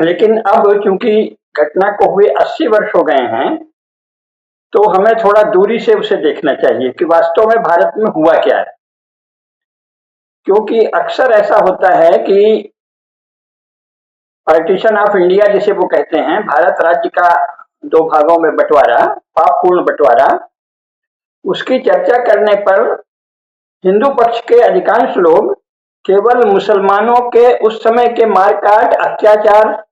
लेकिन अब चूंकि घटना को हुए 80 वर्ष हो गए हैं, तो हमें थोड़ा दूरी से उसे देखना चाहिए कि वास्तव में भारत में हुआ क्या है। क्योंकि अक्सर ऐसा होता है कि पार्टीशन ऑफ इंडिया जिसे वो कहते हैं, भारत राज्य का दो भागों में बंटवारा, पापपूर्ण बंटवारा, उसकी चर्चा करने पर हिंदू पक्ष के अधिकांश लोग केवल मुसलमानों के उस समय के मारकाट, अत्याचार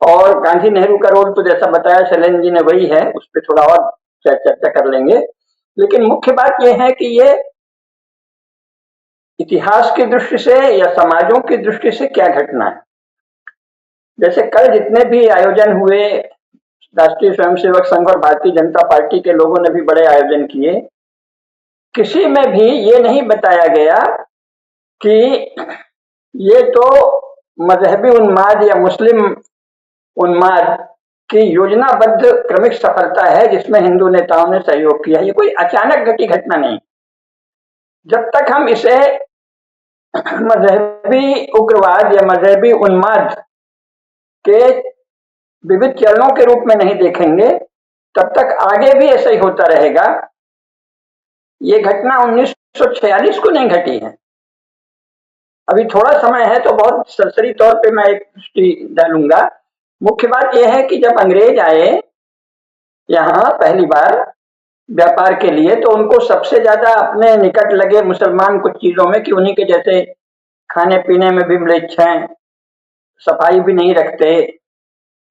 और गांधी नेहरू का रोल तो जैसा बताया शैलेंद्र जी ने वही है, उस पर थोड़ा और चर्चा कर लेंगे। लेकिन मुख्य बात यह है कि ये इतिहास की दृष्टि से या समाजों की दृष्टि से क्या घटना है। जैसे कल जितने भी आयोजन हुए, राष्ट्रीय स्वयंसेवक संघ और भारतीय जनता पार्टी के लोगों ने भी बड़े आयोजन किए, किसी में भी ये नहीं बताया गया कि ये तो मजहबी उन्माद या मुस्लिम उन्माद की योजनाबद्ध क्रमिक सफलता है जिसमें हिंदू नेताओं ने सहयोग किया। ये कोई अचानक घटी घटना नहीं। जब तक हम इसे मजहबी उग्रवाद या मजहबी उन्माद के विविध चरणों के रूप में नहीं देखेंगे, तब तक आगे भी ऐसा ही होता रहेगा। ये घटना 1946 को नहीं घटी है। अभी थोड़ा समय है तो बहुत सरसरी तौर पे मैं एक दृष्टि डालूंगा। मुख्य बात यह है कि जब अंग्रेज आए यहाँ पहली बार व्यापार के लिए, तो उनको सबसे ज्यादा अपने निकट लगे मुसलमान कुछ चीजों में कि उन्हीं के जैसे खाने पीने में भी म्लेच्छ हैं, सफाई भी नहीं रखते,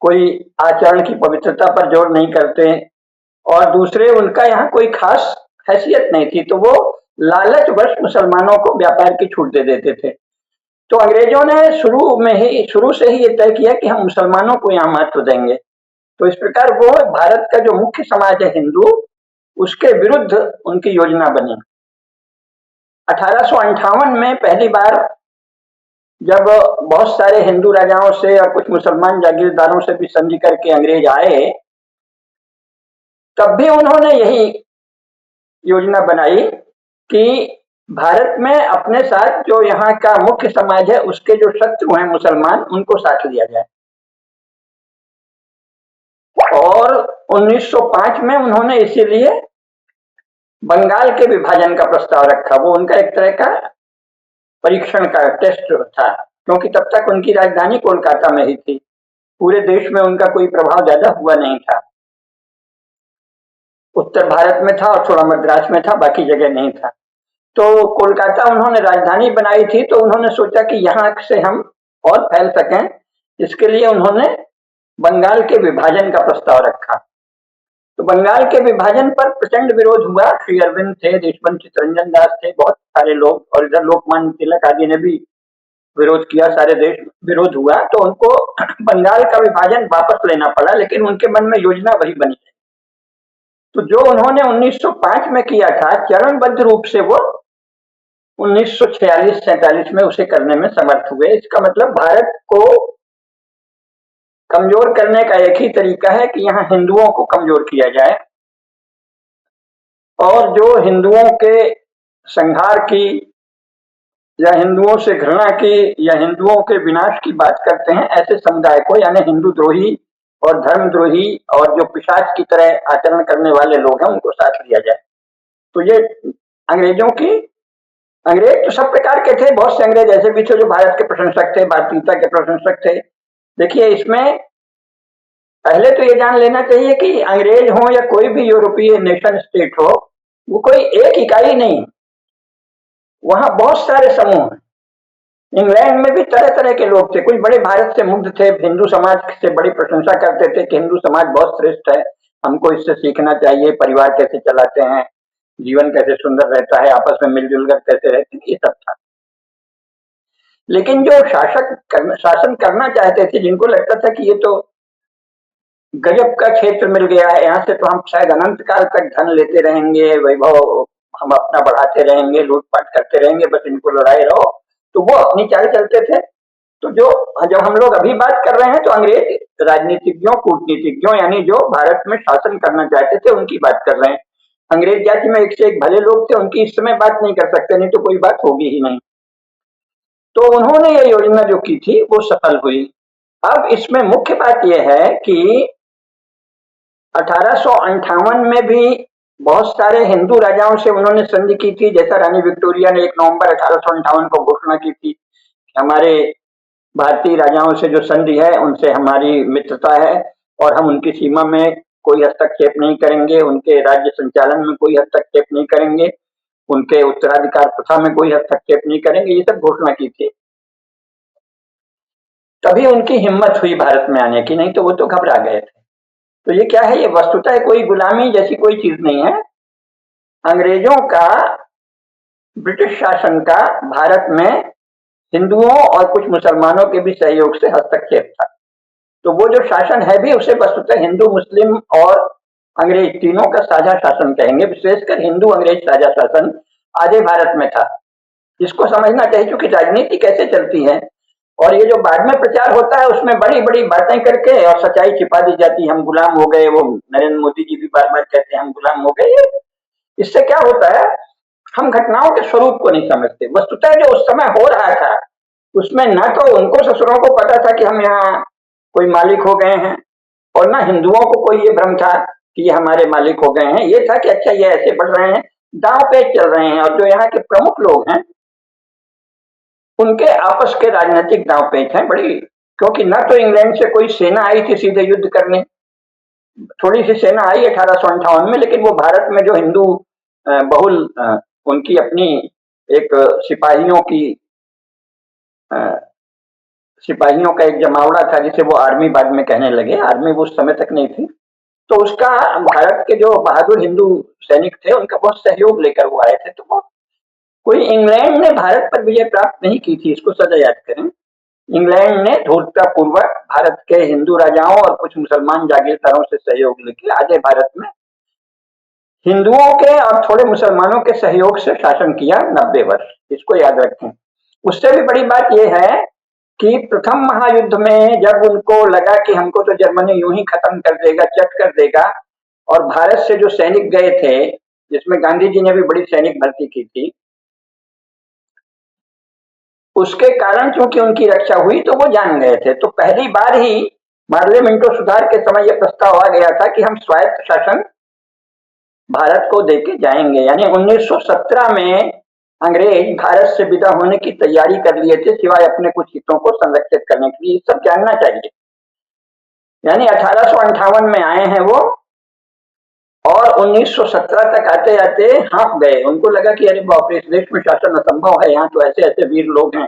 कोई आचरण की पवित्रता पर जोर नहीं करते, और दूसरे उनका यहाँ कोई खास हैसियत नहीं थी, तो वो लालचवश मुसलमानों को व्यापार की छूट दे देते थे। तो अंग्रेजों ने शुरू से ही ये तय किया कि हम मुसलमानों को यहाँ महत्व देंगे। तो इस प्रकार वो भारत का जो मुख्य समाज है हिंदू, उसके विरुद्ध उनकी योजना बनी। 1858 में पहली बार जब बहुत सारे हिंदू राजाओं से और कुछ मुसलमान जागीरदारों से भी संधि करके अंग्रेज आए, तब भी उन्होंने यही योजना बनाई कि भारत में अपने साथ जो यहाँ का मुख्य समाज है उसके जो शत्रु हैं मुसलमान, उनको साथ लिया जाए। और 1905 में उन्होंने इसीलिए बंगाल के विभाजन का प्रस्ताव रखा। वो उनका एक तरह का परीक्षण का टेस्ट था, क्योंकि तब तक उनकी राजधानी कोलकाता में ही थी, पूरे देश में उनका कोई प्रभाव ज्यादा हुआ नहीं था। उत्तर भारत में था और थोड़ा मद्रास में था, बाकी जगह नहीं था। तो कोलकाता उन्होंने राजधानी बनाई थी, तो उन्होंने सोचा कि यहाँ से हम और फैल सकें, इसके लिए उन्होंने बंगाल के विभाजन का प्रस्ताव रखा। तो बंगाल के विभाजन पर प्रचंड विरोध हुआ। श्री अरविंद थे, देशबंधु चित्तरंजन दास थे, बहुत सारे लोग, और इधर लोकमान्य तिलक आदि ने भी विरोध किया, सारे देश विरोध हुआ। तो उनको बंगाल का विभाजन वापस लेना पड़ा, लेकिन उनके मन में योजना वही बनी। तो जो उन्होंने 1905 में किया था, चरणबद्ध रूप से वो 1946-47 में उसे करने में समर्थ हुए। इसका मतलब भारत को कमजोर करने का एक ही तरीका है कि यहाँ हिंदुओं को कमजोर किया जाए, और जो हिंदुओं के संहार की या हिंदुओं से घृणा की या हिंदुओं के विनाश की बात करते हैं, ऐसे समुदाय को, यानी हिंदू द्रोही और धर्मद्रोही और जो पिशाच की तरह आचरण करने वाले लोग हैं, उनको साथ लिया जाए। तो ये अंग्रेज तो सब प्रकार के थे। बहुत से अंग्रेज ऐसे भी थे जो भारत के प्रशंसक थे, भारतीयता के प्रशंसक थे। देखिए, इसमें पहले तो ये जान लेना चाहिए कि अंग्रेज हो या कोई भी यूरोपीय नेशन स्टेट हो, वो कोई एक इकाई नहीं, वहां बहुत सारे समूह हैं। इंग्लैंड में भी तरह तरह के लोग थे, कुछ बड़े भारत से मुग्ध थे, हिंदू समाज से बड़ी प्रशंसा करते थे कि हिंदू समाज बहुत श्रेष्ठ है, हमको इससे सीखना चाहिए, परिवार कैसे चलाते हैं, जीवन कैसे सुंदर रहता है, आपस में मिलजुल कर कैसे रहते हैं, ये सब था। लेकिन जो शासन करना चाहते थे, जिनको लगता था कि ये तो गजब का क्षेत्र मिल गया है, यहाँ से तो हम शायद अनंत काल तक धन लेते रहेंगे, वैभव हम अपना बढ़ाते रहेंगे, लूटपाट करते रहेंगे, बस इनको लड़ाई रहो, तो वो अपनी चाल चलते थे। तो जब हम लोग अभी बात कर रहे हैं, तो अंग्रेज राजनीतिज्ञों, कूटनीतिज्ञों, यानी जो भारत में शासन करना चाहते थे, उनकी बात कर रहे हैं। अंग्रेज जाति में एक से एक भले लोग थे, उनकी इस समय बात नहीं कर सकते, नहीं तो कोई बात होगी ही नहीं। तो उन्होंने ये योजना जो की थी वो सफल हुई। अब इसमें मुख्य बात यह है कि 1858 में भी बहुत सारे हिंदू राजाओं से उन्होंने संधि की थी, जैसा रानी विक्टोरिया ने 1 नवंबर 1858 को घोषणा की थी कि हमारे भारतीय राजाओं से जो संधि है उनसे हमारी मित्रता है और हम उनकी सीमा में कोई हस्तक्षेप नहीं करेंगे, उनके राज्य संचालन में कोई हस्तक्षेप नहीं करेंगे, उनके उत्तराधिकार प्रथा में कोई हस्तक्षेप नहीं करेंगे, ये सब घोषणा की थी। तभी उनकी हिम्मत हुई भारत में आने की, नहीं तो वो तो घबरा गए थे। तो ये क्या है, ये वस्तुतः कोई गुलामी जैसी कोई चीज नहीं है। अंग्रेजों का, ब्रिटिश शासन का भारत में हिंदुओं और कुछ मुसलमानों के भी सहयोग से हस्तक्षेप था। तो वो जो शासन है भी उसे वस्तुतः हिंदू, मुस्लिम और अंग्रेज तीनों का साझा शासन कहेंगे। विशेषकर हिंदू अंग्रेज साझा शासन आधे भारत में था। इसको समझना चाहिए, क्योंकि राजनीति कैसे चलती है और ये जो बाद में प्रचार होता है उसमें बड़ी बड़ी बातें करके और सच्चाई छिपा दी जाती है। हम गुलाम हो गए, वो नरेंद्र मोदी जी भी बार बार कहते हैं हम गुलाम हो गए। इससे क्या होता है, हम घटनाओं के स्वरूप को नहीं समझते। वस्तुतः जो उस समय हो रहा था उसमें न तो उनको ससुरों को पता था कि हम यहाँ कोई मालिक हो गए हैं, और ना हिंदुओं को कोई ये भ्रम था कि ये हमारे मालिक हो गए हैं। ये था कि अच्छा ये ऐसे बढ़ रहे हैं, दांव पेच चल रहे हैं, और जो यहाँ के प्रमुख लोग हैं उनके आपस के राजनीतिक दांव पेच हैं बड़ी। क्योंकि न तो इंग्लैंड से कोई सेना आई थी सीधे युद्ध करने, थोड़ी सी सेना आई 1858 में, लेकिन वो भारत में जो हिंदू बहुल उनकी अपनी एक सिपाहियों का एक जमावड़ा था, जिसे वो आर्मी बाद में कहने लगे। आर्मी वो उस समय तक नहीं थी। तो उसका भारत के जो बहादुर हिंदू सैनिक थे उनका बहुत सहयोग लेकर वो आए थे। तो वो कोई इंग्लैंड ने भारत पर विजय प्राप्त नहीं की थी, इसको सदा याद करें। इंग्लैंड ने धूर्तता पूर्वक भारत के हिंदू राजाओं और कुछ मुसलमान जागीरदारों से सहयोग लेकर आधे भारत में हिंदुओं के और थोड़े मुसलमानों के सहयोग से शासन किया 90 वर्ष। इसको याद रखें। उससे भी बड़ी बात यह है कि प्रथम महायुद्ध में जब उनको लगा कि हमको तो जर्मनी यूं ही खत्म कर देगा, चट कर देगा, और भारत से जो सैनिक गए थे, जिसमें गांधी जी ने भी बड़ी सैनिक भर्ती की थी, उसके कारण चूंकि उनकी रक्षा हुई तो वो जान गए थे। तो पहली बार ही पार्लियामेंटो सुधार के समय यह प्रस्ताव आ गया था कि हम स्वायत्त शासन भारत को देके जाएंगे। यानी 1917 में अंग्रेज भारत से विदा होने की तैयारी कर लिए थे, सिवाय अपने कुछ हितों को संरक्षित करने के लिए। सब जानना चाहिए। यानी 1858 में आए हैं वो, और 1917 तक आते आते हाँफ गए। उनको लगा कि अरे बाप रे, इस देश में शासन असंभव है, यहाँ तो ऐसे ऐसे वीर लोग हैं,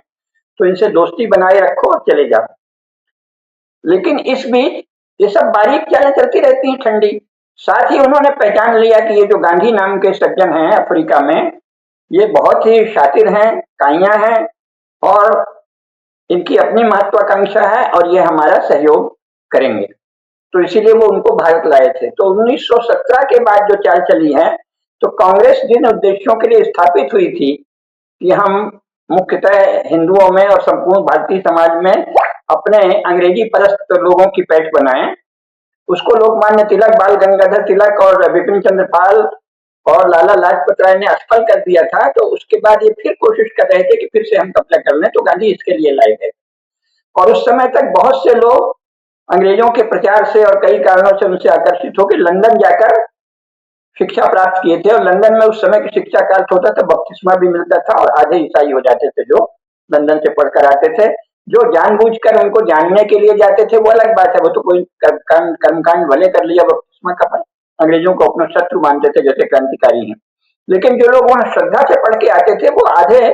तो इनसे दोस्ती बनाए रखो और चले जाओ। लेकिन इस बीच ये सब बारीक चालें चलती रहती हैं ठंडी। साथ ही उन्होंने पहचान लिया कि ये जो गांधी नाम के सज्जन हैं अफ्रीका में, ये बहुत ही शातिर हैं, काइयां हैं, और इनकी अपनी महत्वाकांक्षा है और ये हमारा सहयोग करेंगे। तो इसीलिए वो उनको भारत लाए थे। तो 1917 के बाद जो चाल चली है, तो कांग्रेस जिन उद्देश्यों के लिए स्थापित हुई थी कि हम मुख्यतः हिंदुओं में और संपूर्ण भारतीय समाज में अपने अंग्रेजी परस्त लोगों की पैठ बनाएं, उसको लोकमान्य तिलक, बाल गंगाधर तिलक और विपिन चंद्र पाल और लाला लाजपत राय ने असफल कर दिया था। तो उसके बाद ये फिर कोशिश कर रहे थे कि फिर से हम कब्जा कर लें, तो गांधी इसके लिए लाए गए। और उस समय तक बहुत से लोग अंग्रेजों के प्रचार से और कई कारणों से उनसे आकर्षित होकर लंदन जाकर शिक्षा प्राप्त किए थे। और लंदन में उस समय की शिक्षा का अर्थ होता था बपतिस्मा भी मिलता था, और आधे ईसाई हो जाते थे जो लंदन से पढ़कर आते थे। जो जानबूझकर उनको जानने के लिए जाते थे वो अलग बात है, वो तो कोई कर्मकांड भले कर लिया बपतिस्मा का, पर अंग्रेजों को अपना शत्रु मानते थे जैसे क्रांतिकारी हैं। लेकिन जो लोग वहां श्रद्धा से पढ़ के आते थे वो आधे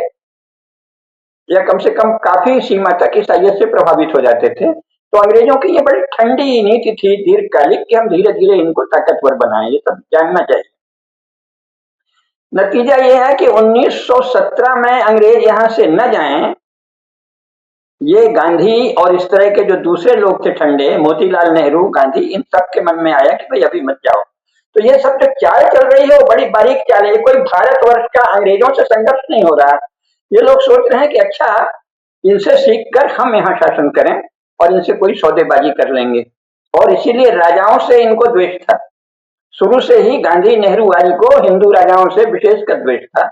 या कम से कम काफी सीमा तक ईसाइयत से प्रभावित हो जाते थे। तो अंग्रेजों की ये बड़ी ठंडी नीति थी दीर्घकालिक कि हम धीरे धीरे इनको ताकतवर बनाएं, ये सब जानना चाहिए। नतीजा ये है कि 1917 में अंग्रेज यहां से न जाएं, ये गांधी और इस तरह के जो दूसरे लोग थे ठंडे, मोतीलाल नेहरू, गांधी, इन सब के मन में आया कि भाई अभी मत जाओ। तो ये सब जो चाल चल रही है वो बड़ी बारीक चाल है। कोई भारतवर्ष का अंग्रेजों से संघर्ष नहीं हो रहा। ये लोग सोच रहे हैं कि अच्छा इनसे सीखकर हम यहाँ शासन करें और इनसे कोई सौदेबाजी कर लेंगे। और इसीलिए राजाओं से इनको द्वेष था। शुरू से ही गांधी, नेहरू आदि को हिंदू राजाओं से विशेषकर द्वेष था।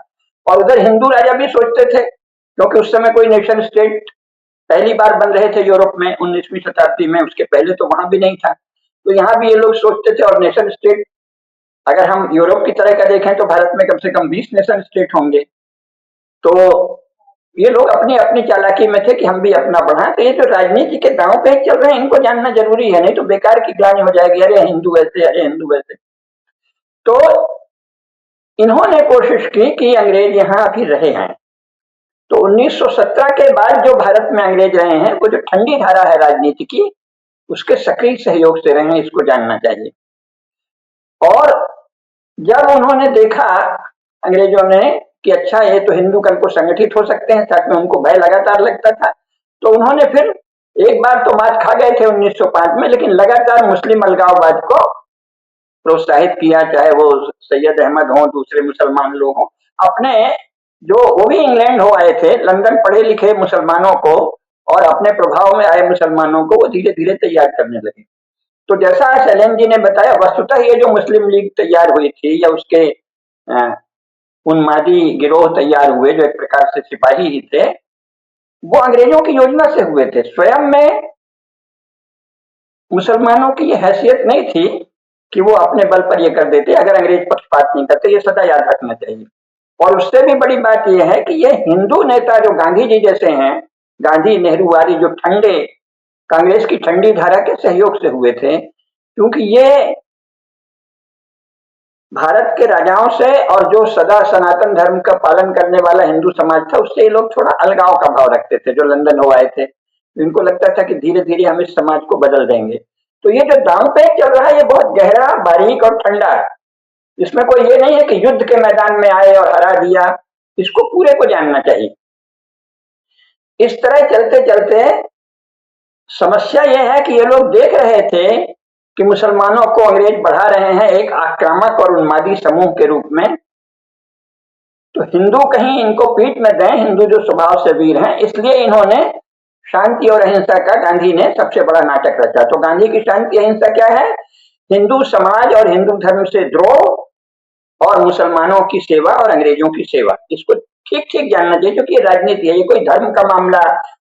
और उधर हिंदू राजा भी सोचते थे, क्योंकि उस समय कोई नेशन स्टेट पहली बार बन रहे थे यूरोप में 19वीं शताब्दी में, उसके पहले तो वहां भी नहीं था। तो यहाँ भी ये लोग सोचते थे, और नेशन स्टेट अगर हम यूरोप की तरह का देखें तो भारत में कम से कम 20 नेशन स्टेट होंगे। तो ये लोग अपनी अपनी चालाकी में थे कि हम भी अपना बढ़ाएं। तो ये जो राजनीति के दांव पे चल रहे हैं, इनको जानना जरूरी है, नहीं तो बेकार की ग्लानि हो जाएगी, अरे हिंदू ऐसे, अरे हिंदू वैसे। तो इन्होंने कोशिश की कि अंग्रेज यहाँ अभी रहे हैं। तो 1917 के बाद जो भारत में अंग्रेज रहे हैं, वो जो ठंडी धारा है राजनीति की, उसके सक्रिय सहयोग से रहे हैं, इसको जानना चाहिए। और जब उन्होंने देखा अंग्रेजों ने कि अच्छा ये तो हिंदू कल को संगठित हो सकते हैं, साथ में उनको भय लगातार लगता था, तो उन्होंने फिर एक बार तो मात खा गए थे 1905 में, लेकिन लगातार मुस्लिम अलगाववाद को प्रोत्साहित किया, चाहे वो सैयद अहमद हो, दूसरे मुसलमान लोग हों। अपने जो वो भी इंग्लैंड हो आए थे, लंदन पढ़े लिखे मुसलमानों को और अपने प्रभाव में आए मुसलमानों को वो धीरे धीरे तैयार करने लगे। तो जैसा सैलेम जी ने बताया, वस्तुतः ये जो मुस्लिम लीग तैयार हुई थी या उसके उन्मादी गिरोह तैयार हुए, जो एक प्रकार से सिपाही ही थे, वो अंग्रेजों की योजना से हुए थे। स्वयं में मुसलमानों की ये हैसियत नहीं थी कि वो अपने बल पर ये कर देते अगर अंग्रेज पक्षपात नहीं करते, ये सदा याद रखना चाहिए। और उससे भी बड़ी बात यह है कि ये हिंदू नेता जो गांधी जी जैसे हैं, गांधी नेहरू वाली जो ठंडे कांग्रेस की ठंडी धारा के सहयोग से हुए थे, क्योंकि ये भारत के राजाओं से और जो सदा सनातन धर्म का पालन करने वाला हिंदू समाज था, उससे ये लोग थोड़ा अलगाव का भाव रखते थे। जो लंदन हो आए थे, इनको लगता था कि धीरे धीरे हम इस समाज को बदल देंगे। तो ये जो दांव पेच चल रहा है, ये बहुत गहरा, बारीक और ठंडा है। इसमें कोई ये नहीं है कि युद्ध के मैदान में आए और हरा दिया, इसको पूरे को जानना चाहिए। इस तरह चलते चलते समस्या यह है कि ये लोग देख रहे थे कि मुसलमानों को अंग्रेज बढ़ा रहे हैं एक आक्रामक और उन्मादी समूह के रूप में, तो हिंदू कहीं इनको पीठ में दें, हिंदू जो स्वभाव से वीर हैं, इसलिए इन्होंने शांति और अहिंसा का, गांधी ने सबसे बड़ा नाटक रचा। तो गांधी की शांति अहिंसा क्या है? हिंदू समाज और हिंदू धर्म से द्रोह और मुसलमानों की सेवा और अंग्रेजों की सेवा। इसको ठीक ठीक जानना चाहिए, क्योंकि ये राजनीति है, ये कोई धर्म का मामला,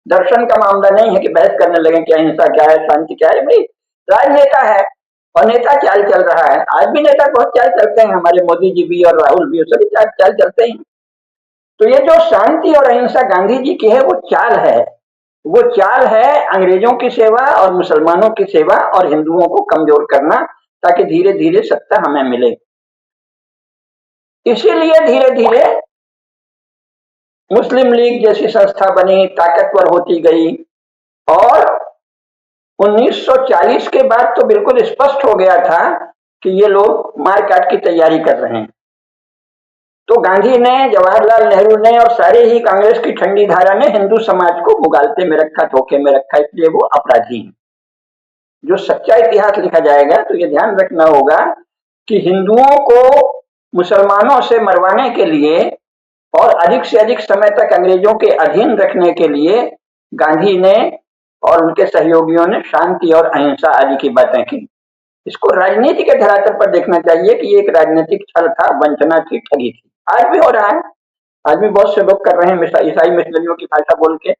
दर्शन का मामला नहीं है कि बहस करने लगे कि अहिंसा क्या है, शांति क्या है। भाई राजनेता है और नेता चाल चल रहा है। आज भी नेता बहुत चाल चलते हैं, हमारे मोदी जी भी और राहुल भी, सभी चाल चलते हैं। तो ये जो शांति और अहिंसा गांधी जी की है, वो चाल है, वो चाल है अंग्रेजों की सेवा और मुसलमानों की सेवा और हिंदुओं को कमजोर करना, ताकि धीरे धीरे सत्ता हमें मिले। इसीलिए धीरे धीरे मुस्लिम लीग जैसी संस्था बनी, ताकतवर होती गई, और 1940 के बाद तो बिल्कुल स्पष्ट हो गया था कि ये लोग मारकाट की तैयारी कर रहे हैं। तो गांधी ने, जवाहरलाल नेहरू ने और सारे ही कांग्रेस की ठंडी धारा ने हिंदू समाज को मुगालते में रखा, धोखे में रखा, इसलिए वो अपराधी हैं। जो सच्चा इतिहास लिखा जाएगा तो ये ध्यान रखना होगा कि हिंदुओं को मुसलमानों से मरवाने के लिए और अधिक से अधिक समय तक अंग्रेजों के अधीन रखने के लिए गांधी ने और उनके सहयोगियों ने शांति और अहिंसा आदि की बातें की। इसको राजनीति के धरातल पर देखना चाहिए कि ये एक राजनीतिक छल था, वंचना थी, ठगी थी। आज भी हो रहा है, आज भी बहुत से लोग कर रहे हैं, ईसाई मिशनरियों की भाषा बोल के।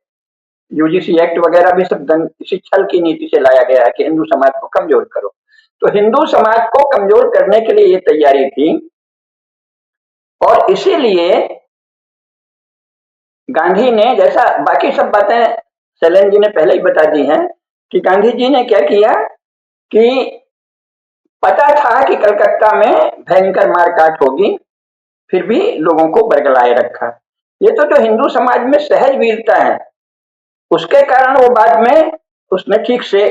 यूजीसी एक्ट वगैरह भी सब इसी छल की नीति से लाया गया है कि हिंदू समाज को कमजोर करो। तो हिंदू समाज को कमजोर करने के लिए ये तैयारी थी, और इसीलिए गांधी ने, जैसा बाकी सब बातें सैलेम जी ने पहले ही बता दी हैं, कि गांधी जी ने क्या किया कि पता था कि कलकत्ता में भयंकर मारकाट होगी, फिर भी लोगों को बरगलाए रखा। ये तो जो हिंदू समाज में सहज वीरता है, उसके कारण वो बाद में उसने ठीक से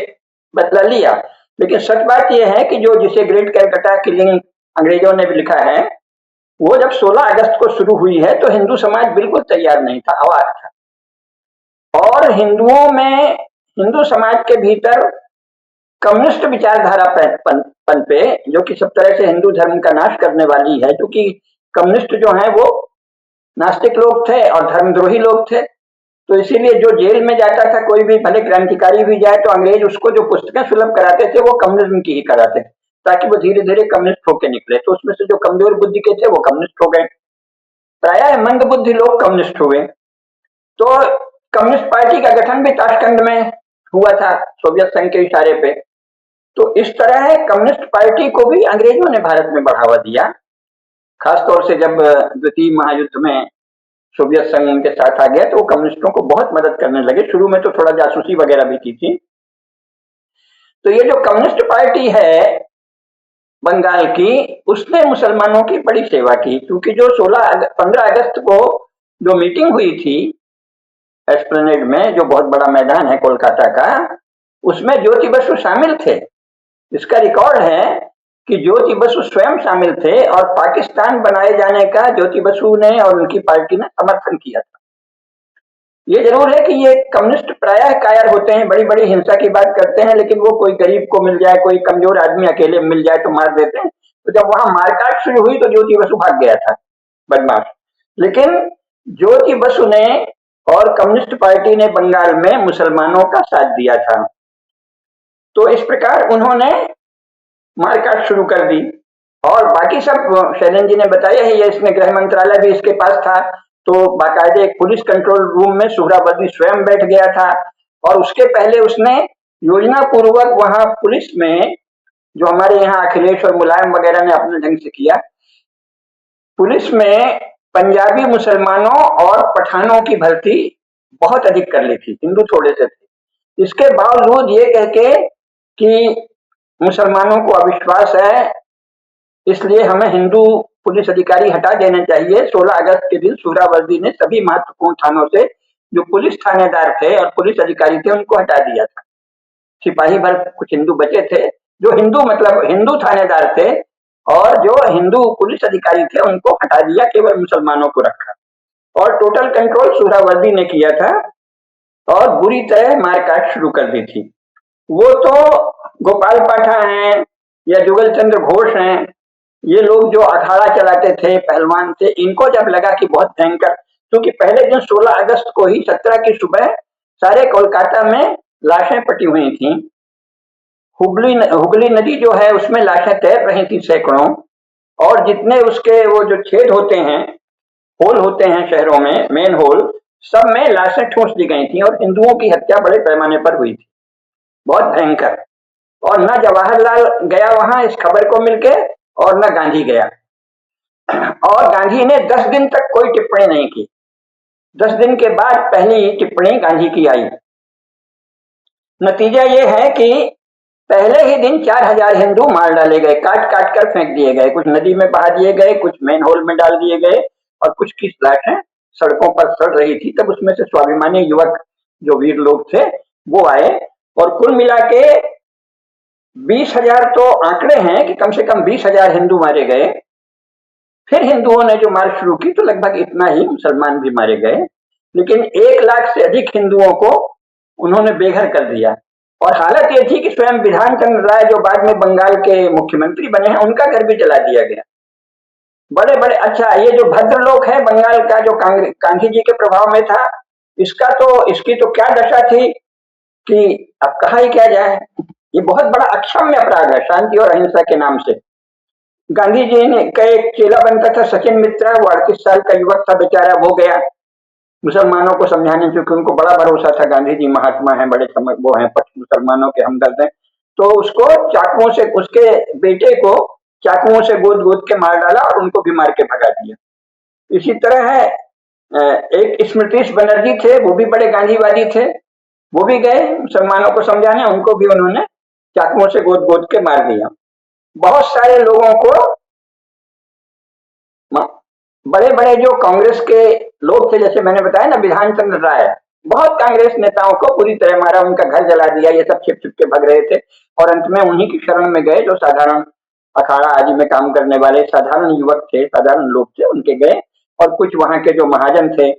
बदला लिया। लेकिन सच बात यह है कि जो जिसे ग्रेट कैलकाटा किलिंग अंग्रेजों ने भी लिखा है, वो जब 16 अगस्त को शुरू हुई है तो हिंदू समाज बिल्कुल तैयार नहीं था, अवाक था। और हिंदुओं में, हिंदू समाज के भीतर कम्युनिस्ट विचारधारा पनपे, जो कि सब तरह से हिंदू धर्म का नाश करने वाली है, क्योंकि कम्युनिस्ट जो हैं वो नास्तिक लोग थे और धर्मद्रोही लोग थे। तो इसीलिए जो जेल में जाता था कोई भी, भले क्रांतिकारी भी जाए, तो अंग्रेज उसको जो पुस्तकें सुलभ कराते थे वो कम्युनिज्म की ही कराते थे, ताकि वो धीरे धीरे कम्युनिस्ट होके निकले। तो उसमें से जो कमजोर बुद्धि के थे वो कम्युनिस्ट हो गए, प्रायः मंद बुद्धि लोग कम्युनिस्ट हुए। तो कम्युनिस्ट पार्टी का गठन भी ताशकंद में हुआ था सोवियत संघ के इशारे पे। तो इस तरह कम्युनिस्ट पार्टी को भी अंग्रेजों ने भारत में बढ़ावा दिया, खासतौर से जब द्वितीय महायुद्ध में सोवियत संघ उनके साथ आ गया तो कम्युनिस्टों को बहुत मदद करने लगे। शुरू में तो थोड़ा जासूसी वगैरह भी की थी। तो ये जो कम्युनिस्ट पार्टी है बंगाल की, उसने मुसलमानों की बड़ी सेवा की, क्योंकि जो 15 अगस्त को जो मीटिंग हुई थी एस्प्लेनेड में, जो बहुत बड़ा मैदान है कोलकाता का, उसमें ज्योति बसु शामिल थे। इसका रिकॉर्ड है कि ज्योति बसु स्वयं शामिल थे और पाकिस्तान बनाए जाने का ज्योति बसु ने और उनकी पार्टी ने समर्थन किया था। ये जरूर है कि ये कम्युनिस्ट प्रायः कायर होते हैं, बड़ी बड़ी हिंसा की बात करते हैं, लेकिन वो कोई गरीब को मिल जाए, कोई कमजोर आदमी अकेले मिल जाए तो मार देते हैं। तो जब वहां मारकाट शुरू हुई तो ज्योति बसु भाग गया था, बदमाश। लेकिन ज्योति बसु ने और कम्युनिस्ट पार्टी ने बंगाल में मुसलमानों का साथ दिया था। तो इस प्रकार उन्होंने मारकाट शुरू कर दी। और बाकी सब शैलेंद्र जी ने बताया है, ये इसमें गृह मंत्रालय भी इसके पास था, तो बाकायदे एक पुलिस कंट्रोल रूम में सुहरावर्दी स्वयं बैठ गया था। और उसके पहले उसने योजना पूर्वक वहां पुलिस में, जो हमारे यहाँ अखिलेश और मुलायम वगैरह ने अपने ढंग से किया, पुलिस में पंजाबी मुसलमानों और पठानों की भर्ती बहुत अधिक कर ली थी, हिंदू थोड़े से थे। इसके बावजूद ये कह के कि मुसलमानों को अविश्वास है, इसलिए हमें हिंदू पुलिस अधिकारी हटा देने चाहिए, 16 अगस्त के दिन सुहरावर्दी ने सभी महत्वपूर्ण थानों से जो पुलिस थानेदार थे और पुलिस अधिकारी थे उनको हटा दिया था। सिपाही भर कुछ हिंदू बचे थे, जो हिंदू मतलब हिंदू थानेदार थे, और जो हिंदू पुलिस अधिकारी थे उनको हटा दिया, केवल मुसलमानों को रखा। और टोटल कंट्रोल सुहरावर्दी ने किया था और बुरी तरह मारकाट शुरू कर दी थी। वो तो गोपाल पाठा हैं या जुगल चंद्र घोष हैं, ये लोग जो अखाड़ा चलाते थे, पहलवान थे, इनको जब लगा कि बहुत भयंकर, क्योंकि पहले दिन 16 अगस्त को ही 17 की सुबह सारे कोलकाता में लाशें पटी हुई थी। हुगली नदी जो है उसमें लाशें तैर रही थी सैकड़ों, और जितने उसके वो जो छेद होते हैं, होल होते हैं शहरों में, मेन होल, सब में लाशें ठूंस दी गई थी और हिंदुओं की हत्या बड़े पैमाने पर हुई थी, बहुत भयंकर। और न जवाहरलाल गया वहां इस खबर को मिलके, और न गांधी गया। और गांधी ने 10 दिन तक कोई टिप्पणी नहीं की। 10 दिन के बाद पहली टिप्पणी गांधी की आई। नतीजा ये है कि पहले ही दिन 4000 हिंदू मार डाले गए, काट काट कर फेंक दिए गए, कुछ नदी में बहा दिए गए, कुछ मेन होल में डाल दिए गए, और कुछ की लाशें सड़कों पर सड़ रही थी। तब उसमें से स्वाभिमानी युवक जो वीर लोग थे वो आए, और कुल मिला के 20,000 तो आंकड़े हैं कि कम से कम 20,000 हिंदू मारे गए। फिर हिंदुओं ने जो मार शुरू की तो लगभग इतना ही मुसलमान भी मारे गए, लेकिन 1 लाख से अधिक हिंदुओं को उन्होंने बेघर कर दिया। और हालत ये थी कि स्वयं बिधान चंद्र राय, जो बाद में बंगाल के मुख्यमंत्री बने हैं, उनका घर भी जला दिया गया। बड़े बड़े, अच्छा, ये जो भद्रलोक है बंगाल का, जो गांधी जी के प्रभाव में था, इसकी तो क्या दशा थी कि अब कहा ही क्या जाए। ये बहुत बड़ा अक्षम्य अपराध है, शांति और अहिंसा के नाम से। गांधी जी ने का एक चेला बनता था सचिन मित्रा, वो 38 साल का युवक था बेचारा, वो गया मुसलमानों को समझाने, क्योंकि उनको बड़ा भरोसा था गांधी जी महात्मा हैं, बड़े वो हैं, मुसलमानों के हमदर्द हैं। तो उसको चाकुओं से, उसके बेटे को चाकुओं से गोद गोद के मार डाला और उनको भी मार के भगा दिया। इसी तरह है एक स्मृति बनर्जी थे, वो भी बड़े गांधीवादी थे, वो भी गए मुसलमानों को समझाने, उनको भी उन्होंने चाकुओं से गोद गोद के मार दिया। बहुत सारे लोगों को, बड़े बड़े जो कांग्रेस के लोग थे, जैसे मैंने बताया ना बिधान चंद्र राय, बहुत कांग्रेस नेताओं को पूरी तरह मारा, उनका घर जला दिया। ये सब छिप छिप के भग रहे थे, और अंत में उन्हीं की शरण में गए जो साधारण अखाड़ा आदि में काम करने वाले साधारण युवक थे, साधारण लोग थे, उनके गए। और कुछ वहां के जो महाजन थे,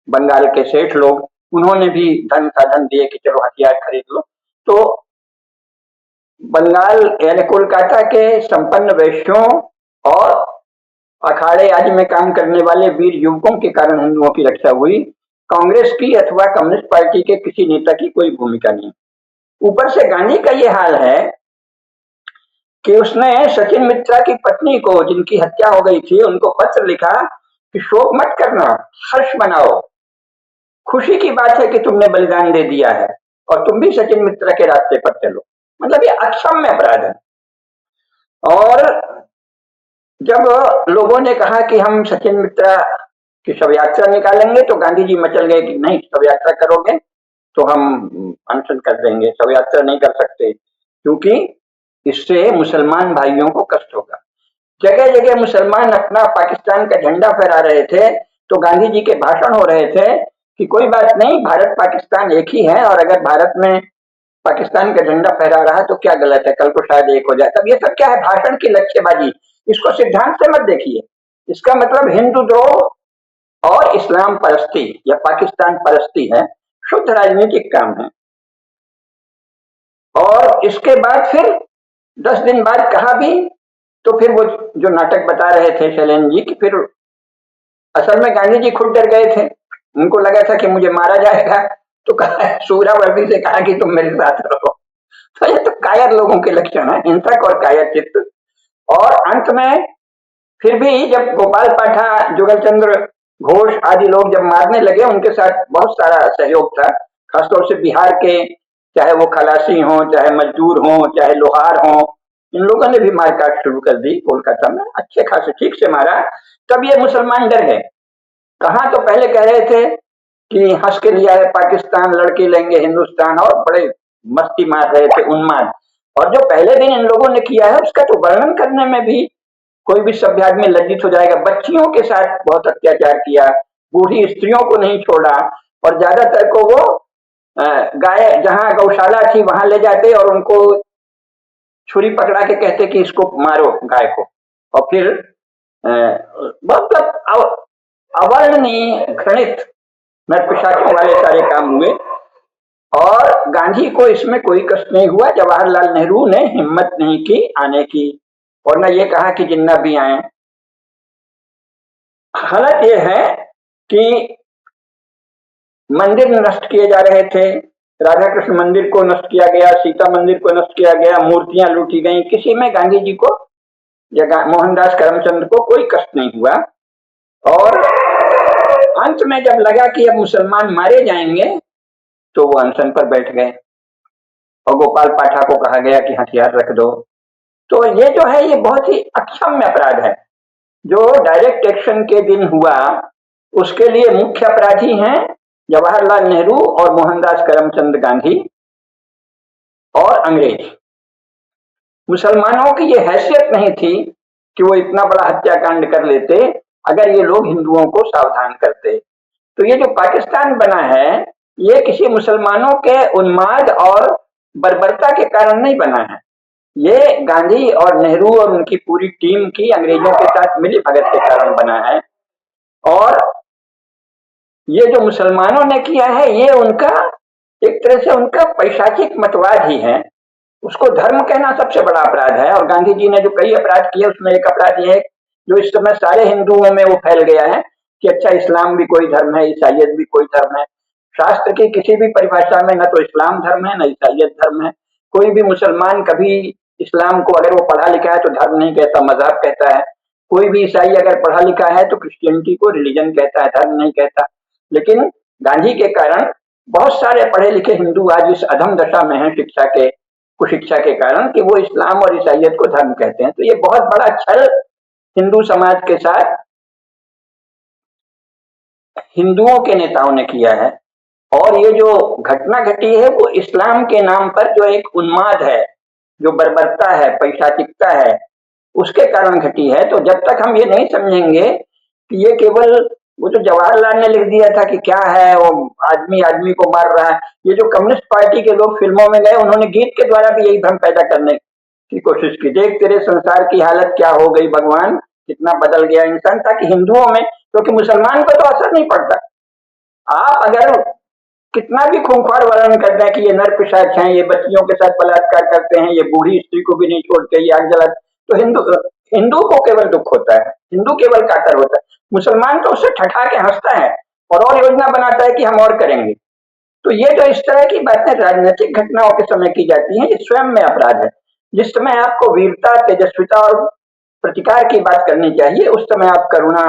बंगाल के सेठ लोग, उन्होंने भी धन साधन दिए कि चलो हथियार खरीद लो। तो बंगाल यानी कोलकाता के संपन्न वैश्यों और अखाड़े आदि में काम करने वाले वीर युवकों के कारण हिंदुओं की रक्षा हुई। कांग्रेस की अथवा कम्युनिस्ट पार्टी के किसी नेता की कोई भूमिका नहीं। ऊपर से गांधी का ये हाल है कि उसने सचिन मित्रा की पत्नी को, जिनकी हत्या हो गई थी, उनको पत्र लिखा कि शोक मत करना, हर्ष मनाओ, खुशी की बात है कि तुमने बलिदान दे दिया है और तुम भी सचिन मित्रा के रास्ते पर चलो। मतलब ये अक्षम्य अपराध है। और जब लोगों ने कहा कि हम सचिन मित्रा की शव यात्रा निकालेंगे तो गांधी जी मचल गए कि नहीं, शव यात्रा करोगे तो हम अनशन कर देंगे, शव यात्रा नहीं कर सकते क्योंकि इससे मुसलमान भाइयों को कष्ट होगा। जगह जगह मुसलमान अपना पाकिस्तान का झंडा फहरा रहे थे, तो गांधी जी के भाषण हो रहे थे कि कोई बात नहीं, भारत पाकिस्तान एक ही है और अगर भारत में पाकिस्तान का झंडा फहरा रहा है तो क्या गलत है, कल को शायद एक हो जाए। तब ये सब क्या है, भाषण की लक्ष्यबाजी। इसको सिद्धांत से मत देखिए। इसका मतलब हिंदू द्रोह और इस्लाम परस्ती या पाकिस्तान परस्ती है, शुद्ध राजनीतिक काम है। और इसके बाद फिर 10 दिन बाद कहा भी तो फिर वो जो नाटक बता रहे थे शैलेंद्र जी की, फिर असल में गांधी जी खुद डर गए थे, उनको लगा था कि मुझे मारा जाएगा, तो कहा सुहरावर्दी से कहा कि तुम मेरे साथ रहो। तो ये तो कायर लोगों के लक्षण है, हिंसक और कायर चित्त। और अंत में फिर भी जब गोपाल पाठा, जुगल चंद्र घोष आदि लोग जब मारने लगे, उनके साथ बहुत सारा सहयोग था, खासतौर से बिहार के, चाहे वो खलासी हों, चाहे मजदूर हों, चाहे लोहार हों, इन लोगों ने भी मारकाट शुरू कर दी कोलकाता में, अच्छे खासे ठीक से मारा। तब ये मुसलमान डर गए। कहाँ तो पहले कह रहे थे कि हंस के लिया है पाकिस्तान, लड़के लेंगे हिंदुस्तान, और बड़े मस्ती मार रहे थे, उन्माद। और जो पहले दिन इन लोगों ने किया है उसका तो वर्णन करने में भी कोई भी सभ्य आदमी लज्जित हो जाएगा। बच्चियों के साथ बहुत अत्याचार किया, बूढ़ी स्त्रियों को नहीं छोड़ा, और ज्यादातर को वो गाय जहां गौशाला थी वहां ले जाते और उनको छुरी पकड़ा के कहते कि इसको मारो गाय को, और फिर बहुत अवर्णनीय घृणित नरपिशाचों वाले सारे काम हुए। और गांधी को इसमें कोई कष्ट नहीं हुआ। जवाहरलाल नेहरू ने हिम्मत नहीं की आने की, और न ये कहा कि जिन्ना भी आए। हालत ये है कि मंदिर नष्ट किए जा रहे थे, राधा कृष्ण मंदिर को नष्ट किया गया, सीता मंदिर को नष्ट किया गया, मूर्तियां लूटी गई, किसी में गांधी जी को या मोहनदास करमचंद को कोई कष्ट नहीं हुआ। और अंत में जब लगा कि अब मुसलमान मारे जाएंगे तो वो अनशन पर बैठ गए और गोपाल पाठा को कहा गया कि हथियार रख दो। तो ये जो है ये बहुत ही अक्षम्य अपराध है जो डायरेक्ट एक्शन के दिन हुआ। उसके लिए मुख्य अपराधी हैं जवाहरलाल नेहरू और मोहनदास करमचंद गांधी और अंग्रेज। मुसलमानों की ये हैसियत नहीं थी कि वो इतना बड़ा हत्याकांड कर लेते अगर ये लोग हिंदुओं को सावधान करते। तो ये जो पाकिस्तान बना है ये किसी मुसलमानों के उन्माद और बर्बरता के कारण नहीं बना है, ये गांधी और नेहरू और उनकी पूरी टीम की अंग्रेजों के साथ मिली भगत के कारण बना है। और ये जो मुसलमानों ने किया है ये उनका एक तरह से उनका पैशाचिक मतवाद ही है। उसको धर्म कहना सबसे बड़ा अपराध है। और गांधी जी ने जो कई अपराध किए उसमें एक अपराध ये है जो इस समय सारे हिंदुओं में वो फैल गया है कि अच्छा इस्लाम भी कोई धर्म है, ईसाइयत भी कोई धर्म है। शास्त्र की किसी भी परिभाषा में न तो इस्लाम धर्म है न ईसाइयत धर्म है। कोई भी मुसलमान कभी इस्लाम को अगर वो पढ़ा लिखा है तो धर्म नहीं कहता, मजहब कहता है। कोई भी ईसाई अगर पढ़ा लिखा है तो क्रिश्चियनिटी को रिलीजन कहता है, धर्म नहीं कहता। लेकिन गांधी के कारण बहुत सारे पढ़े लिखे हिंदू आज इस अधम दशा में हैं शिक्षा के, कुशिक्षा के कारण, कि वो इस्लाम और ईसाइयत को धर्म कहते हैं। तो ये बहुत बड़ा छल हिंदू समाज के साथ हिंदुओं के नेताओं ने किया है। और ये जो घटना घटी है वो इस्लाम के नाम पर जो एक उन्माद है, जो बर्बरता है, पैशाचिकता है, उसके कारण घटी है। तो जब तक हम ये नहीं समझेंगे कि ये केवल वो जो जवाहरलाल ने लिख दिया था कि क्या है वो आदमी आदमी को मार रहा है, ये जो कम्युनिस्ट पार्टी के लोग फिल्मों में गए उन्होंने गीत के द्वारा भी यही भ्रम पैदा करने की कोशिश की, देख तेरे संसार की हालत क्या हो गई भगवान, कितना बदल गया इंसान। ताकि हिंदुओं में, क्योंकि मुसलमान को तो असर नहीं पड़ता, आप अगर कितना भी खूंखार वर्णन करते हैं कि ये नर पिशाच हैं, ये बच्चियों के साथ बलात्कार करते हैं, ये बूढ़ी स्त्री को भी नहीं छोड़ते, ये आग जला, तो हिंदू को केवल दुख होता है, हिंदू केवल कातर होता है। मुसलमान तो उससे ठठा के हंसता है और योजना बनाता है कि हम और करेंगे। तो ये जो इस तरह की बातें राजनीतिक घटनाओं के समय की जाती हैं ये स्वयं में अपराध है। जिस समय आपको वीरता, तेजस्विता और प्रतिकार की बात करनी चाहिए उस समय आप करुणा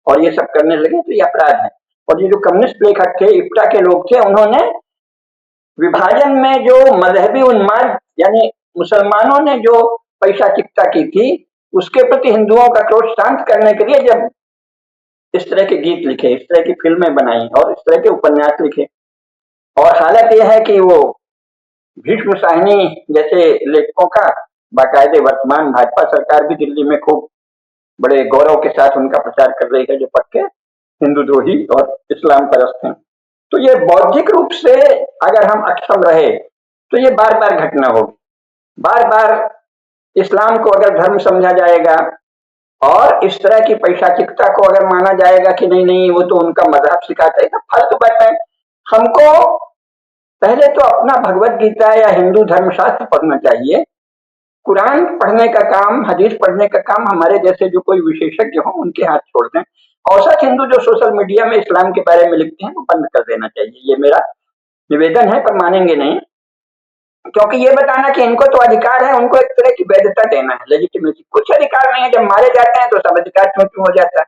और ये सब करने लगे तो ये अपराध है। और ये जो कम्युनिस्ट लेखक थे, इप्टा के लोग थे, उन्होंने विभाजन में जो मजहबी उन्माद यानी मुसलमानों ने जो पैशाचिकता की थी, उसके प्रति हिंदुओं का क्रोध शांत करने के लिए जब इस तरह के गीत लिखे, इस तरह की फिल्में बनाई और इस तरह के उपन्यास लिखे। और हालत यह है कि वो भीष्म साहनी जैसे लेखकों का बाकायदे वर्तमान भाजपा सरकार भी दिल्ली में खूब बड़े गौरव के साथ उनका प्रचार कर रही है, जो पक्के हिंदूद्रोही और इस्लाम परस्त हैं। तो ये बौद्धिक रूप से अगर हम अक्षम रहे तो ये बार बार घटना होगी। बार बार इस्लाम को अगर धर्म समझा जाएगा और इस तरह की पैशाचिकता को अगर माना जाएगा कि नहीं नहीं वो तो उनका मजहब सिखाता है, तो फालतू बात है। हमको पहले तो अपना भगवत गीता या हिंदू धर्मशास्त्र पढ़ना चाहिए। कुरान पढ़ने का काम, हदीस पढ़ने का काम हमारे जैसे जो कोई विशेषज्ञ हो उनके हाथ छोड़ दें। औसत हिंदू जो सोशल मीडिया में इस्लाम के बारे में लिखते हैं वो बंद कर देना चाहिए, ये मेरा निवेदन है, पर मानेंगे नहीं। क्योंकि ये बताना कि इनको तो अधिकार है, उनको एक तरह की वैधता देना है, लेजिटिमेसी। कुछ अधिकार नहीं है, जब मारे जाते हैं तो सब अधिकार क्यों क्यों हो जाता है।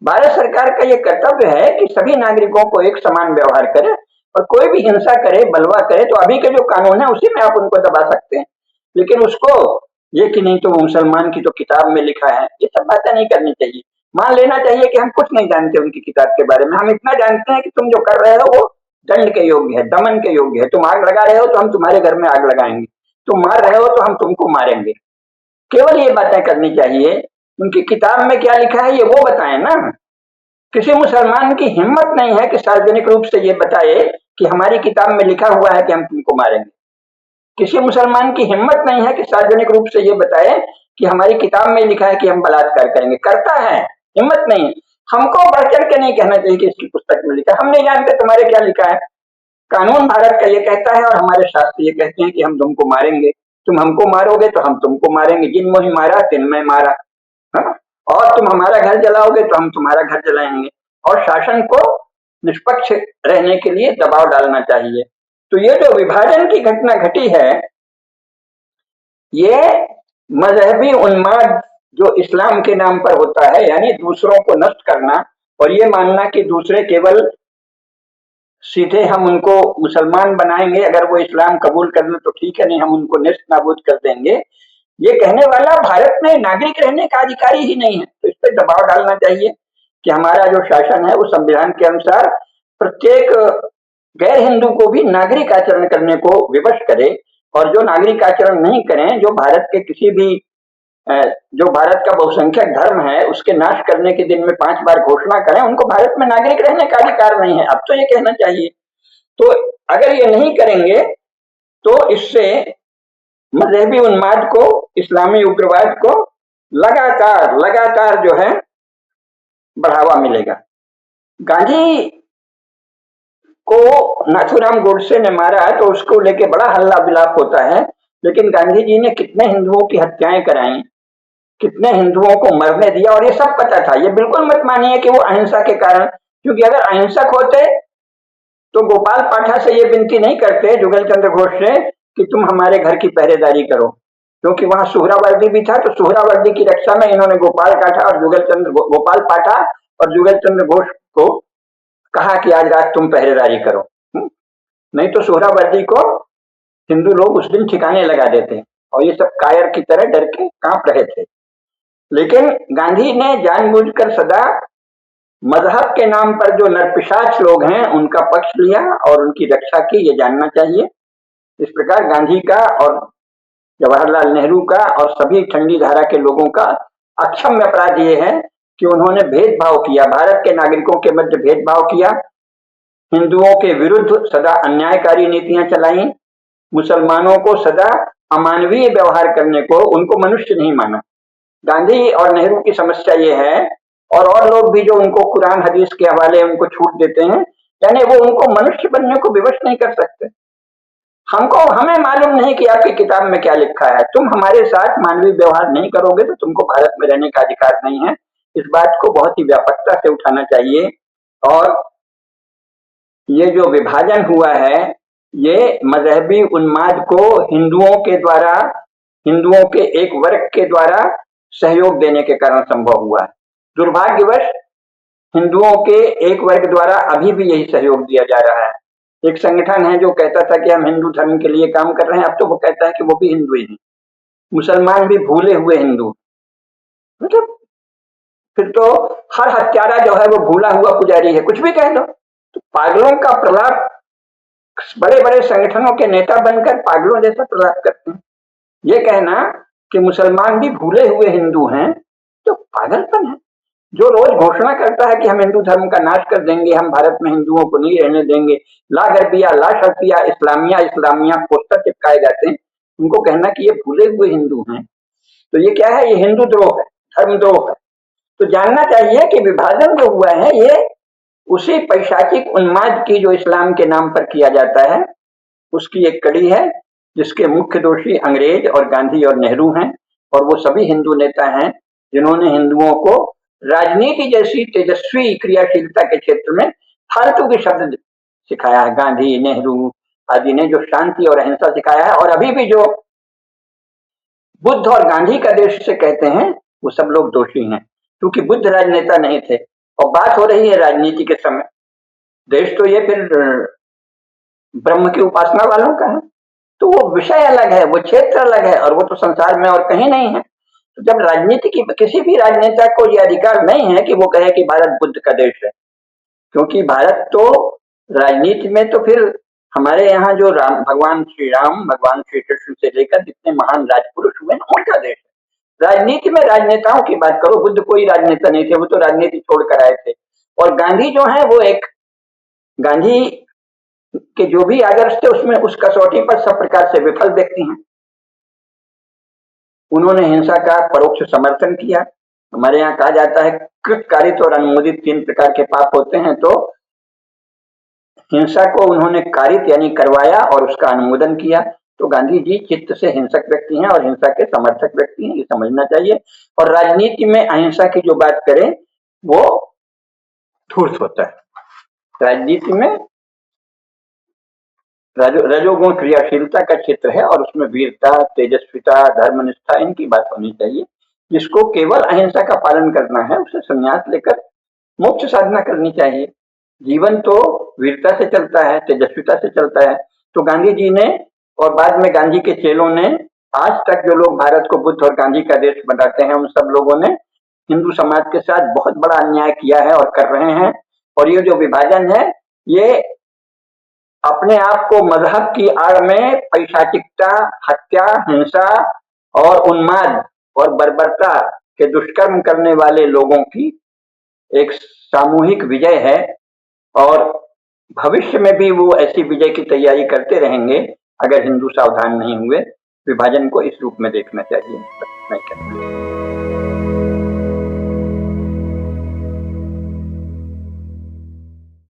भारत सरकार का ये कर्तव्य है कि सभी नागरिकों को एक समान व्यवहार करे, और कोई भी हिंसा करे, बलवा करे तो अभी के जो कानून है उसी में आप उनको दबा सकते हैं। लेकिन उसको ये कि नहीं तो मुसलमान की तो किताब में लिखा है, ये सब बातें नहीं करनी चाहिए। मान लेना चाहिए कि हम कुछ नहीं जानते उनकी किताब के बारे में, हम इतना जानते हैं कि तुम जो कर रहे हो वो दंड के योग्य है, दमन के योग्य है। तुम आग लगा रहे हो तो हम तुम्हारे घर में आग लगाएंगे, तुम मार रहे हो तो हम तुमको मारेंगे। केवल ये बातें करनी चाहिए। उनकी किताब में क्या लिखा है ये वो बताएं ना। किसी मुसलमान की हिम्मत नहीं है कि सार्वजनिक रूप से ये बताए कि हमारी किताब में लिखा हुआ है कि हम तुमको मारेंगे। किसी मुसलमान की हिम्मत नहीं है कि सार्वजनिक रूप से ये बताए कि हमारी किताब में लिखा है कि हम बलात्कार करेंगे। करता है, हिम्मत नहीं। हमको बढ़ चढ़ के नहीं कहना चाहिए कि इसकी पुस्तक में लिखा है। हम नहीं जानते तुम्हारे क्या लिखा है। कानून भारत का ये कहता है और हमारे शास्त्र ये कहते हैं कि हम तुमको मारेंगे, तुम हमको मारोगे तो हम तुमको मारेंगे। जिन मोहि मारा तिन मैं मारा, हाँ? और तुम हमारा घर जलाओगे तो हम तुम्हारा घर जलाएंगे। और शासन को निष्पक्ष रहने के लिए दबाव डालना चाहिए। तो ये जो विभाजन की घटना घटी है, ये मजहबी उन्माद जो इस्लाम के नाम पर होता है, यानी दूसरों को नष्ट करना और ये मानना कि दूसरे केवल सीधे हम उनको मुसलमान बनाएंगे, अगर वो इस्लाम कबूल कर ले तो ठीक है, नहीं हम उनको नेस्त नाबूद कर देंगे। ये कहने वाला भारत में नागरिक रहने का अधिकारी ही नहीं है। तो इस पर दबाव डालना चाहिए कि हमारा जो शासन है वो संविधान के अनुसार प्रत्येक गैर हिंदू को भी नागरिक आचरण करने को विवश करे, और जो नागरिक आचरण नहीं करें, जो भारत के किसी भी जो भारत का बहुसंख्यक धर्म है उसके नाश करने के दिन में 5 बार घोषणा करें, उनको भारत में नागरिक रहने का अधिकार नहीं है। अब तो ये कहना चाहिए। तो अगर ये नहीं करेंगे तो इससे मजहबी उन्माद को, इस्लामी उग्रवाद को लगातार लगातार जो है बढ़ावा मिलेगा। गांधी को नाथूराम गोडसे ने मारा तो उसको लेके बड़ा हल्ला बिलाप होता है, लेकिन गांधी जी ने कितने हिंदुओं की हत्याएं कराई, कितने हिंदुओं को मरने दिया, और ये सब पता था। ये बिल्कुल मत मानिए कि वो अहिंसा के कारण, क्योंकि अगर अहिंसक होते तो गोपाल पाठा से ये विनती नहीं करते, जुगल चंद्र घोष से, कि तुम हमारे घर की पहरेदारी करो, क्योंकि वहां सुहरावर्दी भी था। तो सुहरावर्दी की रक्षा में इन्होंने गोपाल पाठा और जुगल चंद्र घोष को कहा कि आज रात तुम पहरेदारी करो। नहीं तो सुहरावर्दी को हिंदू लोग उस दिन ठिकाने लगा देते, और ये सब कायर की तरह डर के कांप रहे थे। लेकिन गांधी ने जानबूझकर सदा मजहब के नाम पर जो नरपिशाच लोग हैं उनका पक्ष लिया और उनकी रक्षा की, ये जानना चाहिए। इस प्रकार गांधी का और जवाहरलाल नेहरू का और सभी ठंडी धारा के लोगों का अक्षम्य अपराध ये है कि उन्होंने भेदभाव किया, भारत के नागरिकों के मध्य भेदभाव किया, हिंदुओं के विरुद्ध सदा अन्यायकारी नीतियां चलाई, मुसलमानों को सदा अमानवीय व्यवहार करने को, उनको मनुष्य नहीं माना। गांधी और नेहरू की समस्या ये है, और लोग भी जो उनको कुरान हदीस के हवाले उनको छूट देते हैं, यानी वो उनको मनुष्य बनने को विवश नहीं कर सकते। हमें मालूम नहीं कि आपकी किताब में क्या लिखा है, तुम हमारे साथ मानवीय व्यवहार नहीं करोगे तो तुमको भारत में रहने का अधिकार नहीं है। इस बात को बहुत ही व्यापकता से उठाना चाहिए। और ये जो विभाजन हुआ है, ये मजहबी उन्माद को हिंदुओं के द्वारा, हिंदुओं के एक वर्ग के द्वारा सहयोग देने के कारण संभव हुआ है। दुर्भाग्यवश हिंदुओं के एक वर्ग द्वारा अभी भी यही सहयोग दिया जा रहा है। एक संगठन है जो कहता था कि हम हिंदू धर्म के लिए काम कर रहे हैं, अब तो वो कहता है कि वो भी हिंदू ही हैं। मुसलमान भी भूले हुए हिंदू, मतलब फिर तो हर हत्यारा जो है वो भूला हुआ पुजारी है, कुछ भी कह दो। तो पागलों का प्रलाप, बड़े बड़े संगठनों के नेता बनकर पागलों जैसा प्रलाप करते हैं। ये कहना कि मुसलमान भी भूले हुए हिंदू हैं, तो पागलपन है। जो रोज घोषणा करता है कि हम हिंदू धर्म का नाश कर देंगे, हम भारत में हिंदुओं को नहीं रहने देंगे, ला गरबिया ला शर्तिया इस्लामिया इस्लामिया पोस्टर चिपकाए जाते हैं, उनको कहना कि ये भूले हुए हिंदू हैं, तो ये क्या है? ये हिंदू द्रोह है, धर्मद्रोह है। तो जानना चाहिए कि विभाजन जो हुआ है ये उसी पैशाचिक उन्माद की जो इस्लाम के नाम पर किया जाता है उसकी एक कड़ी है, जिसके मुख्य दोषी अंग्रेज और गांधी और नेहरू हैं, और वो सभी हिंदू नेता हैं जिन्होंने हिंदुओं को राजनीति जैसी तेजस्वी क्रियाशीलता के क्षेत्र में फालतू के शब्द सिखाया है। गांधी, नेहरू आदि ने जो शांति और अहिंसा सिखाया है, और अभी भी जो बुद्ध और गांधी का देश से कहते हैं, वो सब लोग दोषी हैं, क्योंकि बुद्ध राजनेता नहीं थे। और बात हो रही है राजनीति के समय, देश तो ये फिर ब्रह्म की उपासना वालों का है, तो वो विषय अलग है, वो क्षेत्र अलग है, और वो तो संसार में और कहीं नहीं है। तो जब राजनीति की किसी भी राजनेता को ये अधिकार नहीं है कि वो कहे कि भारत बुद्ध का देश है, क्योंकि भारत तो राजनीति में तो फिर हमारे यहाँ जो भगवान श्री राम, भगवान श्री कृष्ण से लेकर जितने महान राजपुरुष हुए ना, उनका देश है। राजनीति में राजनेताओं की बात करो, बुद्ध कोई राजनेता नहीं थे, वो तो राजनीति छोड़कर आए थे। और गांधी जो है वो एक, गांधी के जो भी आदर्श थे उसमें उस कसौटी पर सब प्रकार से विफल व्यक्ति हैं। उन्होंने हिंसा का परोक्ष समर्थन किया। हमारे यहाँ कहा जाता है कृत, कारित और अनुमोदित 3 प्रकार के पाप होते हैं, तो हिंसा को उन्होंने कारित यानी करवाया और उसका अनुमोदन किया। तो गांधी जी चित्त से हिंसक व्यक्ति हैं और हिंसा के समर्थक व्यक्ति हैं, ये समझना चाहिए। और राजनीति में अहिंसा की जो बात करें वो धूर्त होता है। राजनीति में रजोगुण क्रियाशीलता का क्षेत्र है और उसमें वीरता, तेजस्विता, धर्मनिष्ठा इनकी बात होनी चाहिए। जिसको केवल अहिंसा का पालन करना है उसे संन्यास लेकर मोक्ष साधना करनी चाहिए। जीवन तो वीरता से चलता है, तेजस्विता से चलता है। तो गांधी जी ने और बाद में गांधी के चेलों ने, आज तक जो लोग भारत को बुद्ध और गांधी का देश बताते हैं, उन सब लोगों ने हिंदू समाज के साथ बहुत बड़ा अन्याय किया है और कर रहे हैं। और ये जो विभाजन है ये अपने आप को मजहब की आड़ में पैशाचिकता, हत्या, हिंसा और उन्माद और बर्बरता के दुष्कर्म करने वाले लोगों की एक सामूहिक विजय है, और भविष्य में भी वो ऐसी विजय की तैयारी करते रहेंगे अगर हिंदू सावधान नहीं हुए। विभाजन को इस रूप में देखना चाहिए। मैं कहता हूं।